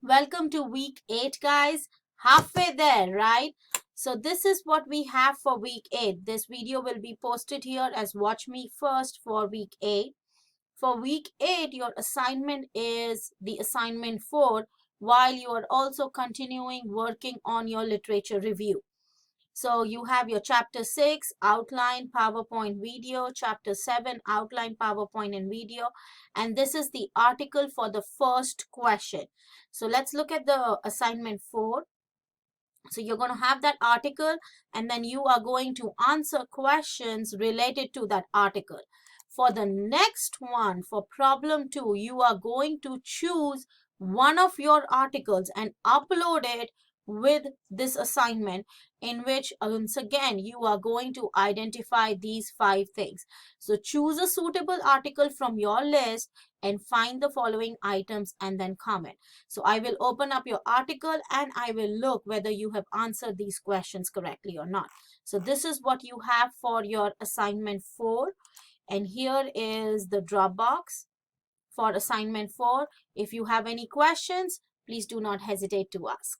Welcome to week 8, guys. Halfway there, right? So this is what we have for week 8. This video will be posted here as watch me first for week 8. For week 8, your assignment is the assignment 4 while you are also continuing working on your literature review. So you have your chapter 6 outline PowerPoint video, chapter 7 outline PowerPoint and video, and this is the article for the first question. So let's look at the assignment 4. So you're going to have that article and then you are going to answer questions related to that article. For the next one, for problem 2, you are going to choose one of your articles and upload it with this assignment, in which once again you are going to identify these 5 things. So choose a suitable article from your list and find the following items and then comment. So I will open up your article and I will look whether you have answered these questions correctly or not. So this is what you have for your assignment 4. And here is the Dropbox for assignment 4. If you have any questions, please do not hesitate to ask.